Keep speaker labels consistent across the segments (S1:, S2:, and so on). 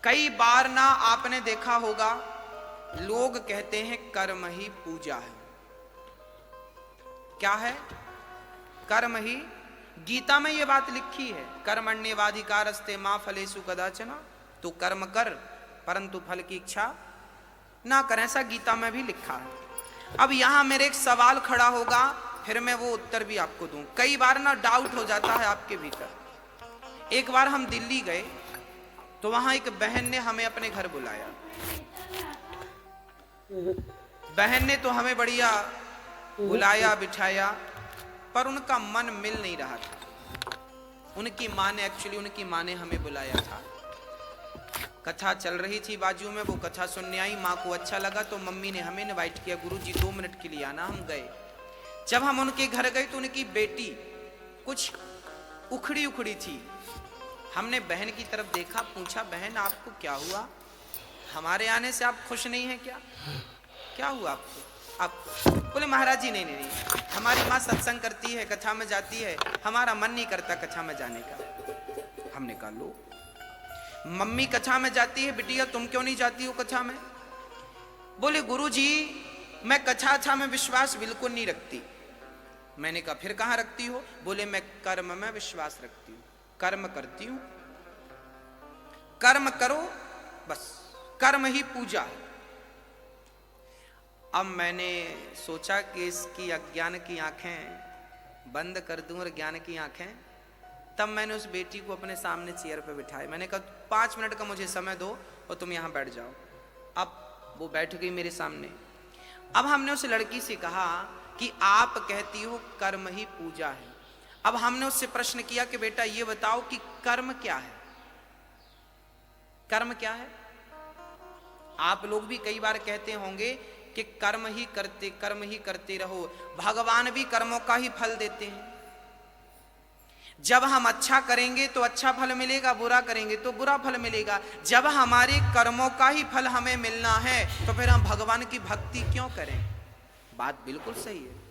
S1: कई बार ना आपने देखा होगा लोग कहते हैं कर्म ही पूजा है। क्या है? कर्म ही। गीता में यह बात लिखी है, कर्मण्येवाधिकारस्ते मा फलेषु कदाचन। तू कर्म कर परंतु फल की इच्छा ना कर, ऐसा गीता में भी लिखा है। अब यहां मेरे एक सवाल खड़ा होगा, फिर मैं वो उत्तर भी आपको दूं। कई बार ना डाउट हो जाता है आपके भीतर। एक बार हम दिल्ली गए तो वहां एक बहन ने हमें अपने घर बुलाया। बहन ने तो हमें बढ़िया बुलाया बिठाया, पर उनका मन मिल नहीं रहा था। उनकी माँ ने हमें बुलाया था। कथा चल रही थी बाजू में, वो कथा सुनने आई। माँ को अच्छा लगा तो मम्मी ने हमें इनवाइट किया, गुरुजी 2 मिनट के लिए आना। हम गए। जब हम उनके घर गए तो उनकी बेटी कुछ उखड़ी उखड़ी थी। हमने बहन की तरफ देखा, पूछा बहन आपको क्या हुआ? हमारे आने से आप खुश नहीं हैं क्या? क्या हुआ आपको? आप बोले महाराज जी नहीं, हमारी माँ सत्संग करती है, कथा में जाती है, हमारा मन नहीं करता कथा में जाने का। हमने कहा लो, मम्मी कथा में जाती है, बिटिया तुम क्यों नहीं जाती हो कथा में? बोले गुरुजी मैं कथा में विश्वास बिल्कुल नहीं रखती। मैंने कहा फिर कहां रखती हो? बोले मैं कर्म में विश्वास रखती हूं, कर्म करती हूं। कर्म करो बस, कर्म ही पूजा है। अब मैंने सोचा कि इसकी अज्ञान की आंखें बंद कर दूं और ज्ञान की आंखें। तब मैंने उस बेटी को अपने सामने चेयर पे बिठाया। मैंने कहा 5 मिनट का मुझे समय दो और तुम यहां बैठ जाओ। अब वो बैठ गई मेरे सामने। अब हमने उस लड़की से कहा कि आप कहती हो कर्म ही पूजा है। अब हमने उससे प्रश्न किया कि बेटा ये बताओ कि कर्म क्या है? कर्म क्या है? आप लोग भी कई बार कहते होंगे कि कर्म ही करते रहो। भगवान भी कर्मों का ही फल देते हैं। जब हम अच्छा करेंगे तो अच्छा फल मिलेगा, बुरा करेंगे तो बुरा फल मिलेगा। जब हमारे कर्मों का ही फल हमें मिलना है तो फिर हम भगवान की भक्ति क्यों करें? बात बिल्कुल सही है।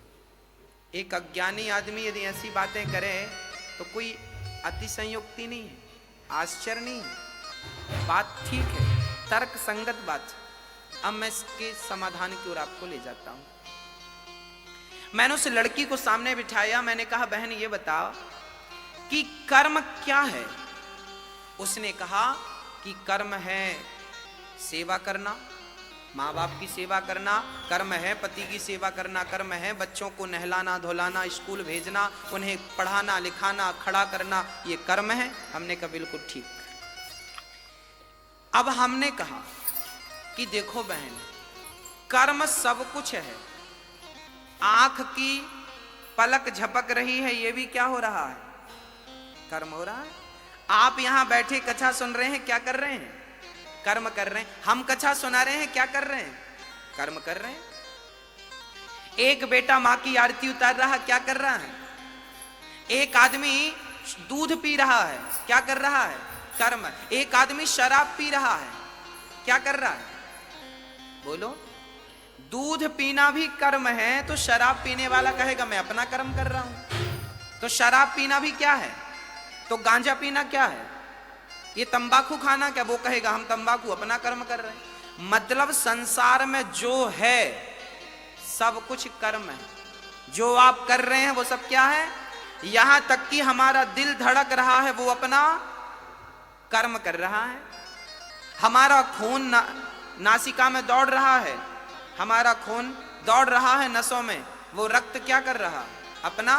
S1: एक अज्ञानी आदमी यदि ऐसी बातें करे तो कोई अतिशयोक्ति नहीं है, आश्चर्य नहीं है, बात ठीक है, तर्क संगत बात है। अब मैं इसके समाधान की ओर आपको ले जाता हूं। मैंने उस लड़की को सामने बिठाया। मैंने कहा बहन ये बताओ कि कर्म क्या है? उसने कहा कि कर्म है सेवा करना, माँ बाप की सेवा करना, कर्म है पति की सेवा करना, कर्म है बच्चों को नहलाना धुलाना, स्कूल भेजना, उन्हें पढ़ाना लिखाना, खड़ा करना, ये कर्म है। हमने कहा बिल्कुल ठीक। अब हमने कहा कि देखो बहन, कर्म सब कुछ है। आंख की पलक झपक रही है, ये भी क्या हो रहा है? कर्म हो रहा है। आप यहां बैठे कथा सुन रहे हैं, क्या कर रहे हैं? कर्म कर रहे हैं। हम कथा सुना रहे हैं, क्या कर रहे हैं? कर्म कर रहे हैं। एक बेटा मां की आरती उतार रहा, क्या कर रहा है? एक आदमी दूध पी रहा है, क्या कर रहा है? कर्म। एक आदमी शराब पी रहा है, क्या कर रहा है? बोलो। दूध पीना भी कर्म है, तो शराब पीने वाला कहेगा मैं अपना कर्म कर रहा हूं। तो शराब पीना भी क्या है? तो गांजा पीना क्या है? ये तंबाकू खाना क्या? वो कहेगा हम तंबाकू अपना कर्म कर रहे हैं। मतलब संसार में जो है सब कुछ कर्म है। जो आप कर रहे हैं वो सब क्या है? यहां तक कि हमारा दिल धड़क रहा है, वो अपना कर्म कर रहा है। हमारा खून नासिका में दौड़ रहा है, हमारा खून दौड़ रहा है नसों में, वो रक्त क्या कर रहा? अपना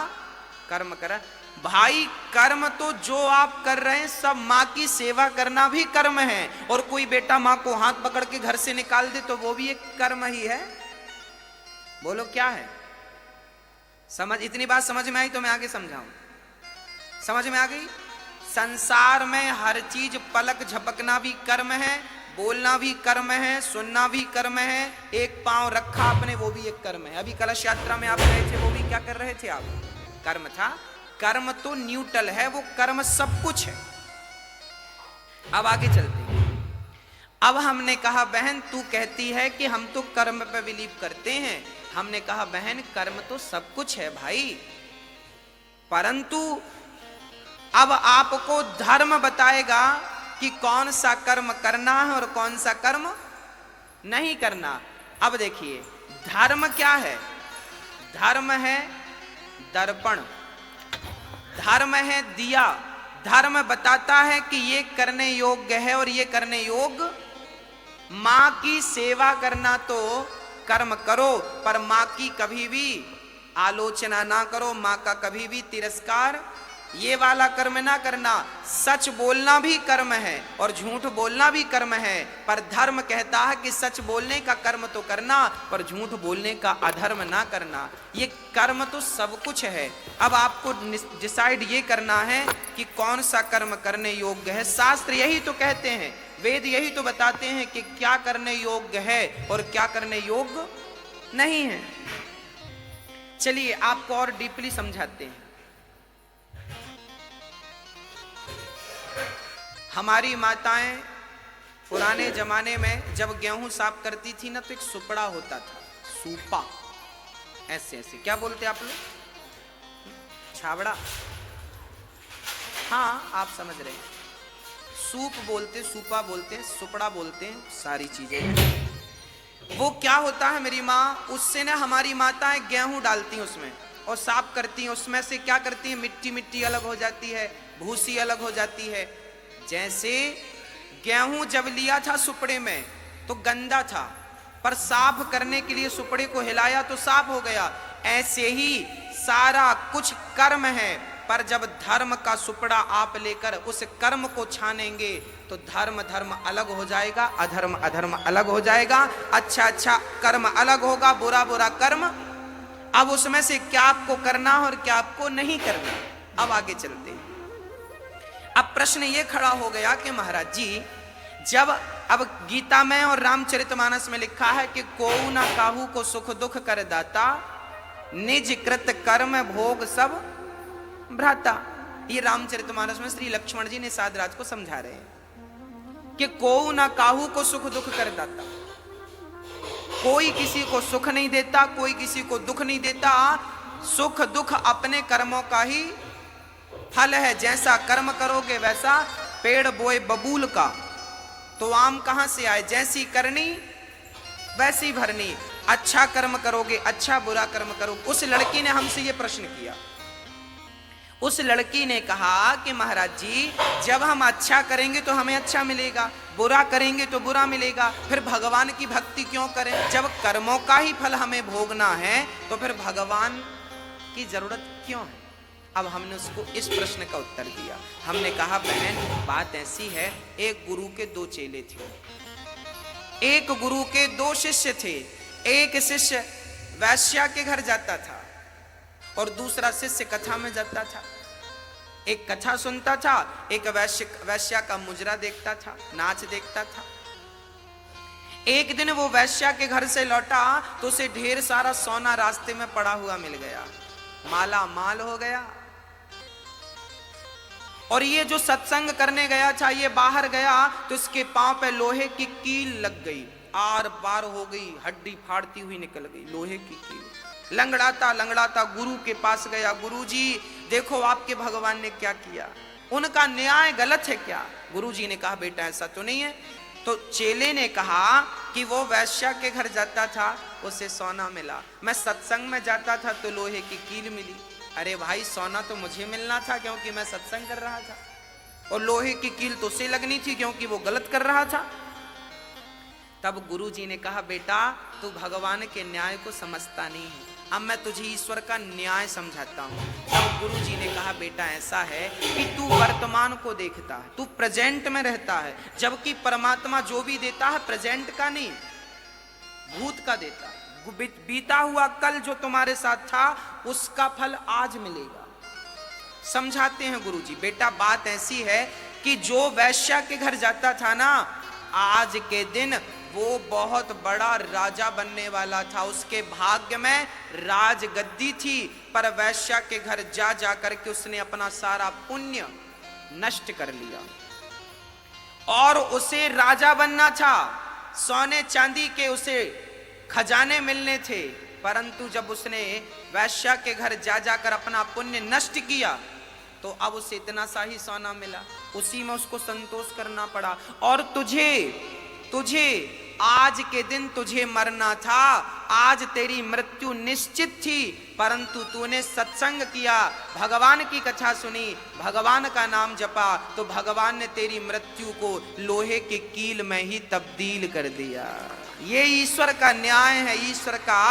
S1: कर्म कर रहा है। भाई कर्म तो जो आप कर रहे हैं सब, माँ की सेवा करना भी कर्म है। और कोई बेटा माँ को हाथ पकड़ के घर से निकाल दे तो वो भी एक कर्म ही है। बोलो क्या है? समझ, इतनी बात समझ में आई तो मैं आगे समझाऊं। समझ में आ गई? संसार में हर चीज, पलक झपकना भी कर्म है, बोलना भी कर्म है, सुनना भी कर्म है, एक पांव रखा आपने वो भी एक कर्म है। अभी कलश यात्रा में आप गए थे, वो भी क्या कर रहे थे आप? कर्म था। कर्म तो न्यूट्रल है, वो कर्म सब कुछ है। अब आगे चलते हैं। अब हमने कहा बहन तू कहती है कि हम तो कर्म पे बिलीव करते हैं। हमने कहा बहन कर्म तो सब कुछ है भाई, परंतु अब आपको धर्म बताएगा कि कौन सा कर्म करना है और कौन सा कर्म नहीं करना। अब देखिए धर्म क्या है? धर्म है दर्पण, धर्म है दिया। धर्म बताता है कि ये करने योग्य है और ये करने योग्य। माँ की सेवा करना तो कर्म करो, पर माँ की कभी भी आलोचना ना करो, माँ का कभी भी तिरस्कार ये वाला कर्म ना करना। सच बोलना भी कर्म है और झूठ बोलना भी कर्म है, पर धर्म कहता है कि सच बोलने का कर्म तो करना, पर झूठ बोलने का अधर्म ना करना। ये कर्म तो सब कुछ है। अब आपको डिसाइड ये करना है कि कौन सा कर्म करने योग्य है। शास्त्र यही तो कहते हैं, वेद यही तो बताते हैं कि क्या करने योग्य है और क्या करने योग्य नहीं है। चलिए आपको और डीपली समझाते हैं। हमारी माताएं पुराने जमाने में जब गेहूं साफ करती थी ना, तो एक सुपड़ा होता था, सूपा, ऐसे ऐसे, क्या बोलते आप लोग? छावड़ा, हाँ आप समझ रहे हैं। सूप बोलते, सूपा बोलते, सुपड़ा बोलते हैं, सारी चीजें। वो क्या होता है मेरी माँ, उससे ना हमारी माताएं गेहूं डालती हैं उसमें और साफ करती हैं। उसमें से क्या करती हैं, मिट्टी मिट्टी अलग हो जाती है, भूसी अलग हो जाती है। जैसे गेहूं जब लिया था सुपड़े में तो गंदा था, पर साफ करने के लिए सुपड़े को हिलाया तो साफ हो गया। ऐसे ही सारा कुछ कर्म है, पर जब धर्म का सुपड़ा आप लेकर उस कर्म को छानेंगे तो धर्म धर्म अलग हो जाएगा, अधर्म अधर्म अलग हो जाएगा, अच्छा अच्छा कर्म अलग होगा, बुरा बुरा कर्म। अब उसमें से क्या आपको करना और क्या आपको नहीं करना। अब आगे चलते हैं। अब प्रश्न ये खड़ा हो गया कि महाराज जी, जब अब गीता में और रामचरितमानस में लिखा है कि कोऊ ना काहू को सुख दुख कर दाता, निज कृत कर्म भोग सब भ्राता। ये रामचरितमानस में श्री लक्ष्मण जी निषाद राज को समझा रहे हैं कि कोऊ ना काहू को सुख दुख कर दाता। कोई किसी को सुख नहीं देता, कोई किसी को दुख नहीं देता। सुख दुख अपने कर्मों का ही फल है। जैसा कर्म करोगे वैसा, पेड़ बोए बबूल का तो आम कहां से आए, जैसी करनी वैसी भरनी। अच्छा कर्म करोगे अच्छा, बुरा कर्म करोगे। उस लड़की ने हमसे यह प्रश्न किया। उस लड़की ने कहा कि महाराज जी, जब हम अच्छा करेंगे तो हमें अच्छा मिलेगा, बुरा करेंगे तो बुरा मिलेगा, फिर भगवान की भक्ति क्यों करें? जब कर्मों का ही फल हमें भोगना है तो फिर भगवान की जरूरत क्यों है? अब हमने उसको इस प्रश्न का उत्तर दिया। हमने कहा बहन बात ऐसी है, एक गुरु के दो चेले थे, एक गुरु के दो शिष्य थे। एक शिष्य वैश्या के घर जाता था और दूसरा शिष्य कथा में जाता था। एक कथा सुनता था, एक वैश्या का मुजरा देखता था, नाच देखता था। एक दिन वो वैश्या के घर से लौटा तो उसे ढेर सारा सोना रास्ते में पड़ा हुआ मिल गया, माला माल हो गया। और ये जो सत्संग करने गया था, ये बाहर गया तो इसके पांव पे लोहे की कील लग गई, आर पार हो गई, हड्डी फाड़ती हुई निकल गई, लोहे की कील। लंगड़ाता लंगड़ाता गुरु के पास गया, गुरुजी देखो आपके भगवान ने क्या किया, उनका न्याय गलत है क्या? गुरुजी ने कहा बेटा ऐसा तो नहीं है। तो चेले ने कहा कि वो वैश्या के घर जाता था, उसे सोना मिला, मैं सत्संग में जाता था तो लोहे की कील मिली। अरे भाई सोना तो मुझे मिलना था क्योंकि मैं सत्संग कर रहा था, और लोहे की कील तो उसे लगनी थी क्योंकि वो गलत कर रहा था। तब गुरुजी ने कहा बेटा तू भगवान के न्याय को समझता नहीं है, अब मैं तुझे ईश्वर का न्याय समझाता हूं। तब गुरुजी ने कहा बेटा ऐसा है कि तू वर्तमान को देखता है, तू प्रेजेंट में रहता है, जबकि परमात्मा जो भी देता है प्रेजेंट का नहीं भूत का देता है। बीता हुआ कल जो तुम्हारे साथ था उसका फल आज मिलेगा। समझाते हैं गुरुजी, बेटा बात ऐसी है कि जो वैश्या के घर जाता था ना, आज के दिन वो बहुत बड़ा राजा बनने वाला था, उसके भाग्य में राजगद्दी थी, पर वैश्या के घर जा जा करके उसने अपना सारा पुण्य नष्ट कर लिया। और उसे राजा बनना था, सोने चांदी के उसे खजाने मिलने थे, परंतु जब उसने वैश्या के घर जा जाकर अपना पुण्य नष्ट किया तो अब उसे इतना सा ही सोना मिला, उसी में उसको संतोष करना पड़ा। और तुझे आज के दिन तुझे मरना था, आज तेरी मृत्यु निश्चित थी, परंतु तूने सत्संग किया, भगवान की कथा सुनी, भगवान का नाम जपा, तो भगवान ने तेरी मृत्यु को लोहे के कील में ही तब्दील कर दिया। ये ईश्वर का न्याय है, ईश्वर का।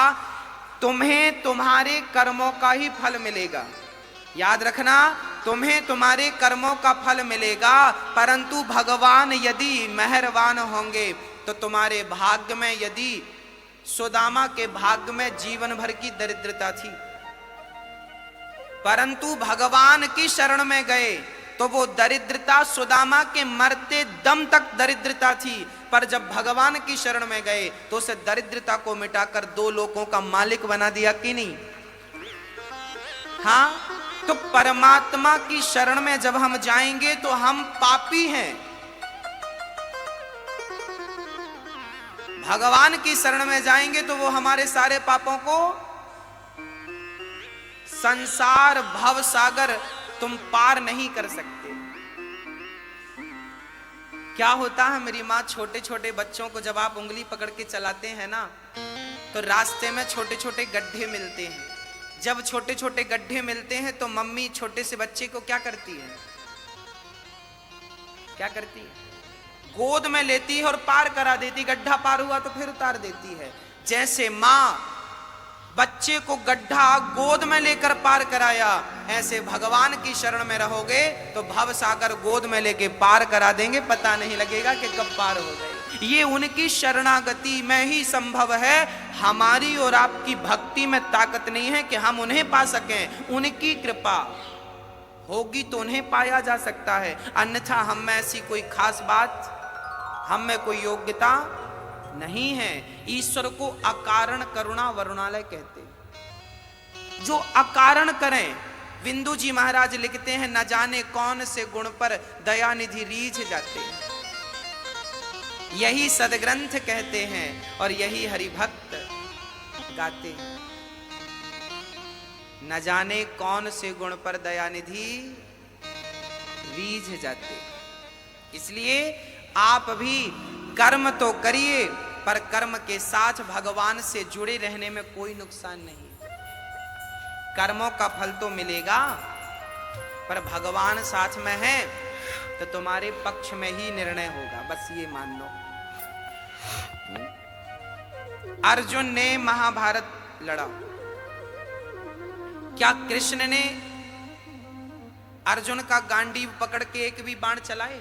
S1: तुम्हें तुम्हारे कर्मों का ही फल मिलेगा, याद रखना, तुम्हें तुम्हारे कर्मों का फल मिलेगा, परंतु भगवान यदि मेहरबान होंगे तो तुम्हारे भाग्य में, यदि सुदामा के भाग्य में जीवन भर की दरिद्रता थी, परंतु भगवान की शरण में गए तो वो दरिद्रता सुदामा के मरते दम तक दरिद्रता थी, पर जब भगवान की शरण में गए तो उस दरिद्रता को मिटाकर 2 लोकों का मालिक बना दिया कि नहीं? हाँ, तो परमात्मा की शरण में जब हम जाएंगे तो हम पापी हैं, भगवान की शरण में जाएंगे तो वो हमारे सारे पापों को, संसार भव सागर तुम पार नहीं कर सकते। क्या होता है, मेरी माँ छोटे छोटे बच्चों को जब आप उंगली पकड़ के चलाते हैं ना, तो रास्ते में छोटे छोटे गड्ढे मिलते हैं। जब छोटे छोटे गड्ढे मिलते हैं तो मम्मी छोटे से बच्चे को क्या करती है? क्या करती है? गोद में लेती है और पार करा देती। गड्ढा पार हुआ तो फिर उतार देती है। जैसे माँ बच्चे को गड्ढा गोद में लेकर पार कराया, ऐसे भगवान की शरण में रहोगे तो भव सागर गोद में लेके पार करा देंगे, पता नहीं लगेगा कि कब पार हो गए। ये उनकी शरणागति में ही संभव है। हमारी और आपकी भक्ति में ताकत नहीं है कि हम उन्हें पा सकें। उनकी कृपा होगी तो उन्हें पाया जा सकता है, अन्यथा हम में ऐसी कोई खास बात, हम में कोई योग्यता नहीं है। ईश्वर को अकारण करुणा वरुणालय कहते हैं, जो अकारण करें। बिंदु जी महाराज लिखते हैं, न जाने कौन से गुण पर दयानिधि रीझ जाते हैं, यही सदग्रंथ कहते हैं और यही हरिभक्त गाते हैं। न जाने कौन से गुण पर दयानिधि रीझ जाते। इसलिए आप भी कर्म तो करिए, पर कर्म के साथ भगवान से जुड़े रहने में कोई नुकसान नहीं। कर्मों का फल तो मिलेगा, पर भगवान साथ में है तो तुम्हारे पक्ष में ही निर्णय होगा, बस ये मान लो। अर्जुन ने महाभारत लड़ा, क्या कृष्ण ने अर्जुन का गांडीव पकड़ के एक भी बाण चलाए?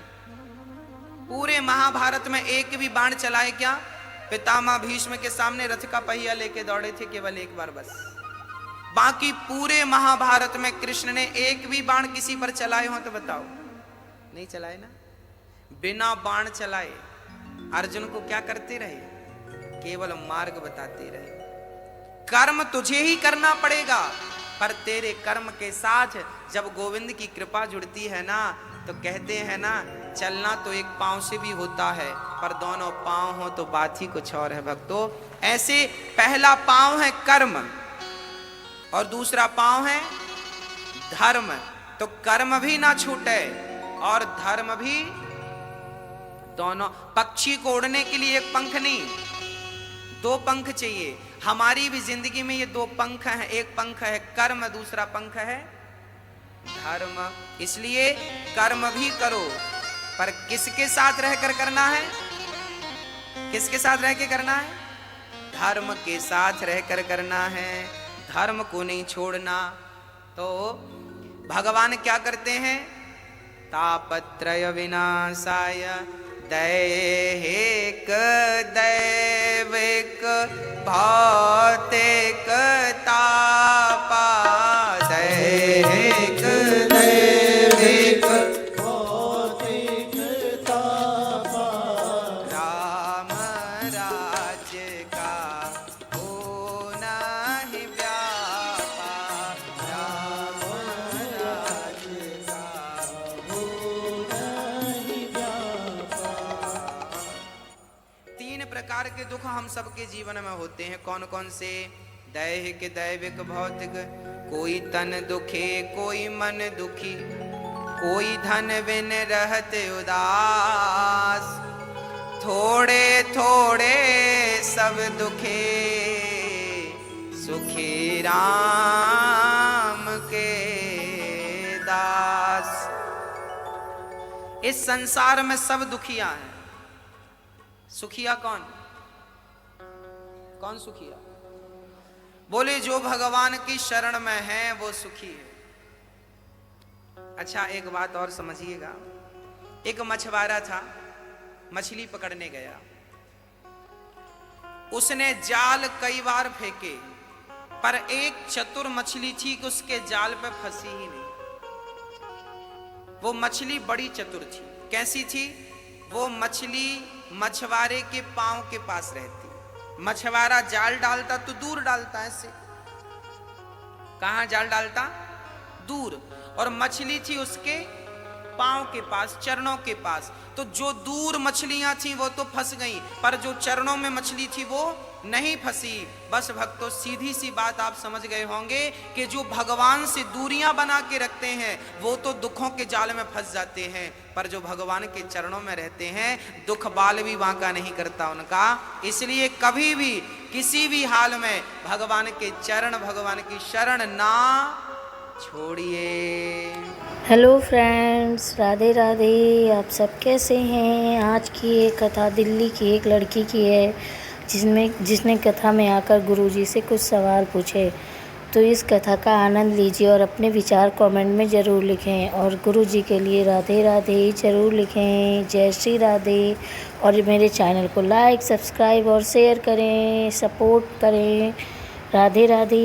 S1: पूरे महाभारत में एक भी बाण चलाए क्या? पितामह भीष्म के सामने रथ का पहिया लेके दौड़े थे केवल एक बार बस। बाकी पूरे महाभारत में कृष्ण ने एक भी बाण किसी पर चलाए हो तो बताओ? नहीं चलाए ना। बिना बाण चलाए अर्जुन को क्या करते रहे? केवल मार्ग बताते रहे। कर्म तुझे ही करना पड़ेगा, पर तेरे कर्म के साथ जब गोविंद की कृपा जुड़ती है ना, तो कहते हैं ना, चलना तो एक पांव से भी होता है, पर दोनों पांव हो तो बात ही कुछ और है भक्तों। ऐसे पहला पांव है कर्म और दूसरा पांव है धर्म। तो कर्म भी ना छूटे और धर्म भी, दोनों। पक्षी को उड़ने के लिए एक पंख नहीं, 2 पंख चाहिए। हमारी भी जिंदगी में ये 2 पंख हैं, एक पंख है कर्म, दूसरा पंख है धर्म। इसलिए कर्म भी करो, पर किसके साथ रहकर करना है? किसके साथ रह के करना है? धर्म के साथ रहकर करना है, धर्म को नहीं छोड़ना। तो भगवान क्या करते हैं? तापत्रय विनाशाय दैहिक दैविक भौतिक तापा, दैहिक दैविक भौतिक तापा, राम राज्य का होना ही व्यापा, राम राज्य का होना ही व्यापा। 3 प्रकार के दुख हम सबके जीवन में होते हैं। कौन कौन से? दैहिक दैविक भौतिक, कोई तन दुखे कोई मन दुखी, कोई धन बिन रहत उदास, थोड़े थोड़े सब दुखे, सुखी राम के दास। इस संसार में सब दुखिया हैं। सुखिया कौन? कौन सुखिया? बोले जो भगवान की शरण में है वो सुखी है। अच्छा, एक बात और समझिएगा। एक मछुआरा था, मछली पकड़ने गया। उसने जाल कई बार फेंके, पर एक चतुर मछली थी कि उसके जाल पे फंसी ही नहीं। वो मछली बड़ी चतुर थी। कैसी थी? वो मछली मछुआरे के पांव के पास रहती। मछुआरा जाल डालता तो दूर डालता, ऐसे। कहां जाल डालता? दूर। और मछली थी उसके पांव के पास, चरणों के पास। तो जो दूर मछलियां थी वो तो फंस गईं, पर जो चरणों में मछली थी वो नहीं फंसी। बस भक्तों, सीधी सी बात आप समझ गए होंगे कि जो भगवान से दूरियां बना के रखते हैं वो तो दुखों के जाल में फंस जाते हैं, पर जो भगवान के चरणों में रहते हैं दुख बाल भी बांका नहीं करता उनका। इसलिए कभी भी किसी भी हाल में भगवान के चरण, भगवान की शरण ना छोड़िए।
S2: Hello friends, Radhe Radhe. आप सब कैसे हैं? आज की ये कथा दिल्ली की एक लड़की की है जिसने कथा में आकर गुरुजी से कुछ सवाल पूछे। तो इस कथा का आनंद लीजिए और अपने विचार कमेंट में ज़रूर लिखें, और गुरुजी के लिए राधे राधे ज़रूर लिखें। जय श्री राधे। और मेरे चैनल को लाइक, सब्सक्राइब और शेयर करें, सपोर्ट करें। राधे राधे।